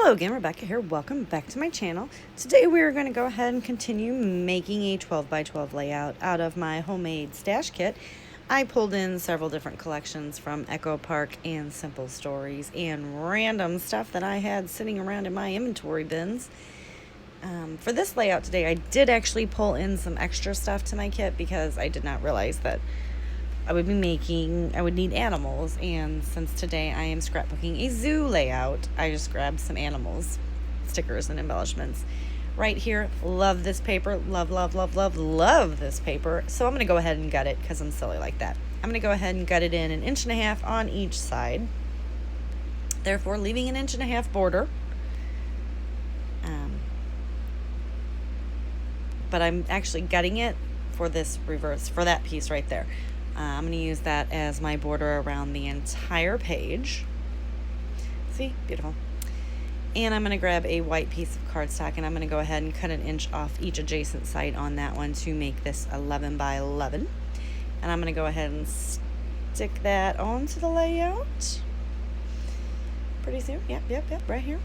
Hello again, Rebecca here. Welcome back to my channel. Today we are going to go ahead and continue making a 12 by 12 layout out of my homemade stash kit. I pulled in several different collections from Echo Park and Simple Stories and random stuff that I had sitting around in my inventory bins. For this layout today, I did actually pull in some extra stuff to my kit because I did not realize that I would need animals, and since today I am scrapbooking a zoo layout, I just grabbed some animals, stickers and embellishments. Right here, love this paper, love this paper, so I'm going to go ahead and gut it because I'm silly like that. I'm going to go ahead and gut it in 1.5 inches on each side, therefore leaving 1.5 inches border. But I'm actually gutting it for this reverse, for that piece right there. I'm going to use that as my border around the entire page. See? Beautiful. And I'm going to grab a white piece of cardstock, and I'm going to go ahead and cut 1 inch off each adjacent side on that one to make this 11 by 11. And I'm going to go ahead and stick that onto the layout. Pretty soon. Yep, right here.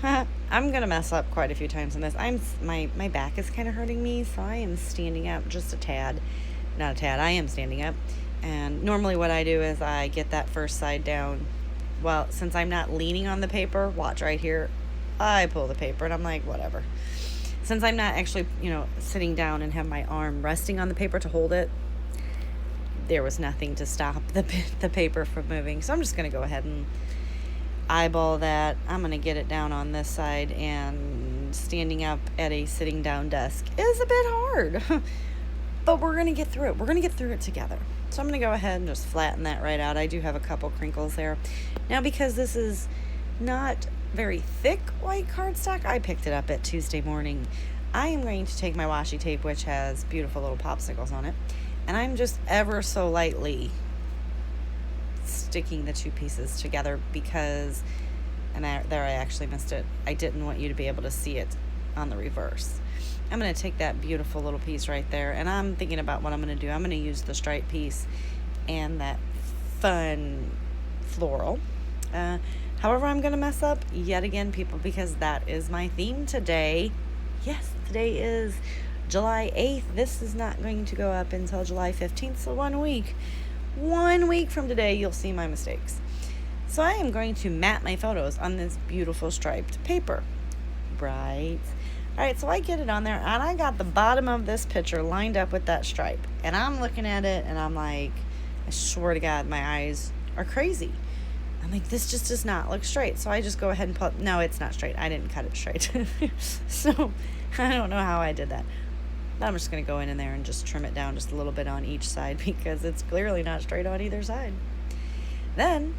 I'm going to mess up quite a few times on this. My back is kind of hurting me, so I am standing up just a tad. Not a tad, I am standing up. And normally what I do is I get that first side down. Well, since I'm not leaning on the paper, watch right here, I pull the paper and I'm like, whatever. Since I'm not actually, sitting down and have my arm resting on the paper to hold it, there was nothing to stop the paper from moving. So I'm just going to go ahead and eyeball that. I'm going to get it down on this side, and standing up at a sitting down desk is a bit hard. But we're going to get through it. We're going to get through it together. So I'm going to go ahead and just flatten that right out. I do have a couple crinkles there. Now, because this is not very thick white cardstock, I picked it up at Tuesday morning. I am going to take my washi tape, which has beautiful little popsicles on it, and I'm just ever so lightly sticking the two pieces together because, and there I actually missed it. I didn't want you to be able to see it on the reverse. I'm going to take that beautiful little piece right there, and I'm thinking about what I'm going to do. I'm going to use the stripe piece and that fun floral. However, I'm going to mess up yet again, people, because that is my theme today. Yes, today is July 8th. This is not going to go up until July 15th, so 1 week. 1 week from today, you'll see my mistakes. So I am going to mat my photos on this beautiful striped paper. Right. All right, so I get it on there, and I got the bottom of this picture lined up with that stripe. And I'm looking at it, and I'm like, I swear to God, my eyes are crazy. I'm like, this just does not look straight. So I just go ahead and pull. No, it's not straight. I didn't cut it straight. So I don't know how I did that. But I'm just going to go in there and just trim it down just a little bit on each side because it's clearly not straight on either side. Then,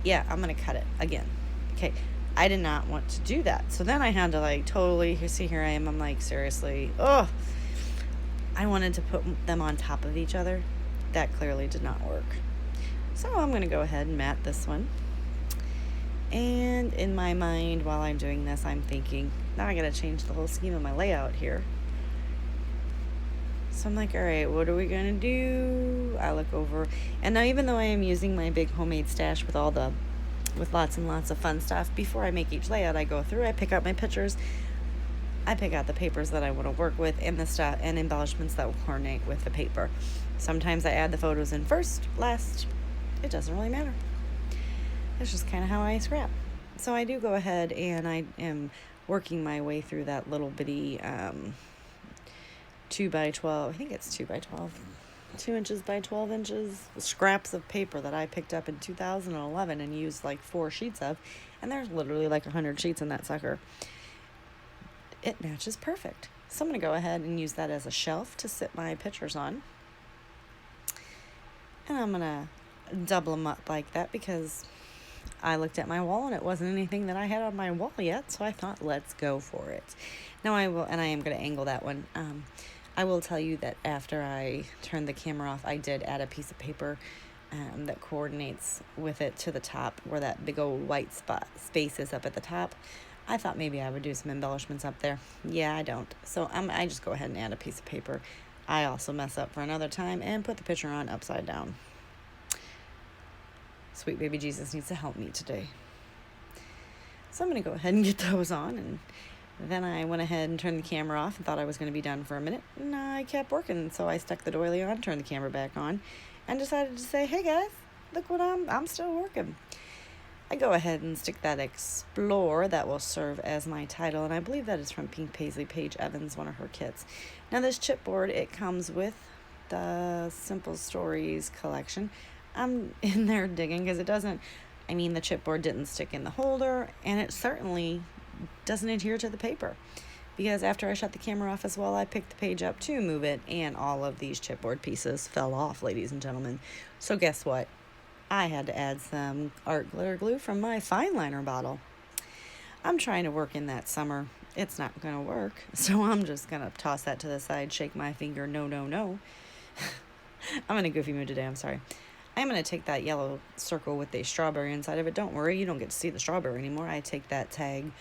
yeah, I'm going to cut it again. Okay. I did not want to do that. So then I had to totally, here I am. I'm like, seriously. Oh, I wanted to put them on top of each other. That clearly did not work. So I'm going to go ahead and mat this one. And in my mind, while I'm doing this, I'm thinking, now I got to change the whole scheme of my layout here. So I'm like, all right, what are we going to do? I look over. And now even though I am using my big homemade stash with lots and lots of fun stuff, before I make each layout, I go through, I pick out my pictures, I pick out the papers that I want to work with, and the stuff and embellishments that will coordinate with the paper. Sometimes I add the photos in first, last. It doesn't really matter. It's just kind of how I scrap. So I do go ahead and I am working my way through that little bitty 2 by 12. I think it's 2 by 12. 2 inches by 12 inches scraps of paper that I picked up in 2011 and used 4 sheets of, and there's literally 100 sheets in that sucker. It matches perfect. So I'm going to go ahead and use that as a shelf to sit my pictures on, and I'm going to double them up like that because I looked at my wall and it wasn't anything that I had on my wall yet, so I thought, let's go for it. Now I am going to angle that one. I will tell you that after I turned the camera off, I did add a piece of paper that coordinates with it to the top where that big old white space is up at the top. I thought maybe I would do some embellishments up there. Yeah, I don't. So I just go ahead and add a piece of paper. I also mess up for another time and put the picture on upside down. Sweet baby Jesus needs to help me today. So I'm going to go ahead and get those on, and then I went ahead and turned the camera off and thought I was going to be done for a minute, and I kept working. So I stuck the doily on, turned the camera back on, and decided to say, hey guys, look what I'm still working. I go ahead and stick that Explore. That will serve as my title, and I believe that is from Pink Paisley Paige Evans, one of her kits. Now this chipboard, it comes with the Simple Stories collection. I'm in there digging because it doesn't, the chipboard didn't stick in the holder, and it certainly doesn't adhere to the paper, because after I shut the camera off as well, I picked the page up to move it, and all of these chipboard pieces fell off, ladies and gentlemen. So guess what? I had to add some art glitter glue from my fine liner bottle. I'm trying to work in that summer. It's not going to work, so I'm just going to toss that to the side, shake my finger, no, no, no. I'm in a goofy mood today, I'm sorry. I'm going to take that yellow circle with the strawberry inside of it. Don't worry, you don't get to see the strawberry anymore. I take that tag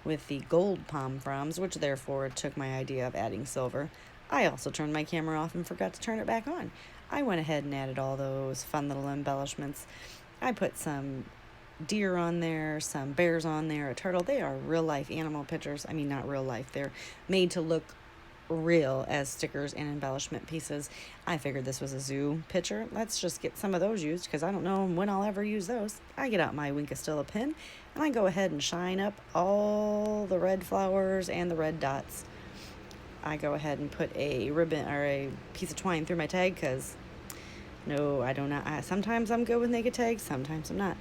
with the gold pom froms, which therefore took my idea of adding silver. I also turned my camera off and forgot to turn it back on. I went ahead and added all those fun little embellishments. I put some deer on there, some bears on there, a turtle. They are real life animal pictures. Not real life. They're made to look real as stickers and embellishment pieces. I figured this was a zoo picture. Let's just get some of those used, because I don't know when I'll ever use those. I get out my Wink of Stella pen, and I go ahead and shine up all the red flowers and the red dots. I go ahead and put a ribbon or a piece of twine through my tag, because no, I do not. Sometimes I'm good with naked tags, sometimes I'm not.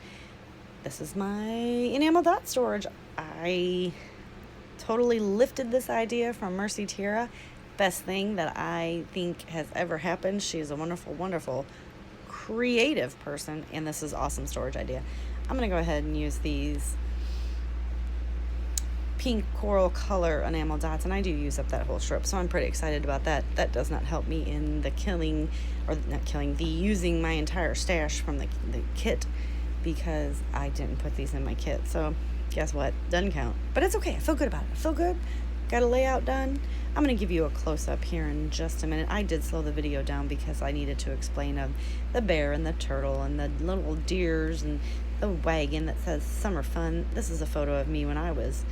This is my enamel dot storage. I totally lifted this idea from Mercy Tierra. Best thing that I think has ever happened. She's a wonderful, wonderful, creative person, and this is awesome storage idea. I'm going to go ahead and use these pink coral color enamel dots, and I do use up that whole strip, so I'm pretty excited about that. That does not help me in the using my entire stash from the kit, because I didn't put these in my kit. So guess what? Doesn't count. But it's okay. I feel good about it. I feel good. Got a layout done. I'm going to give you a close-up here in just a minute. I did slow the video down because I needed to explain of the bear and the turtle and the little deers and the wagon that says summer fun. This is a photo of me when I was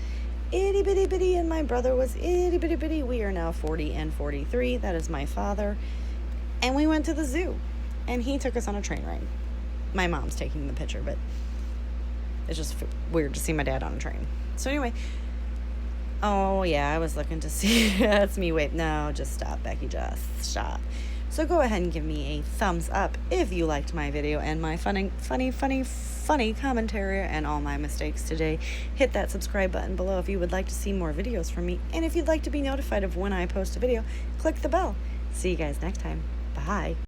itty bitty bitty and my brother was itty bitty bitty. We are now 40 and 43. That is my father. And we went to the zoo, and he took us on a train ride. My mom's taking the picture, but it's just weird to see my dad on a train. So anyway, oh yeah, I was looking to see. That's me. Wait, no, just stop, Becky. Just stop. So go ahead and give me a thumbs up if you liked my video and my funny commentary and all my mistakes today. Hit that subscribe button below if you would like to see more videos from me. And if you'd like to be notified of when I post a video, click the bell. See you guys next time. Bye.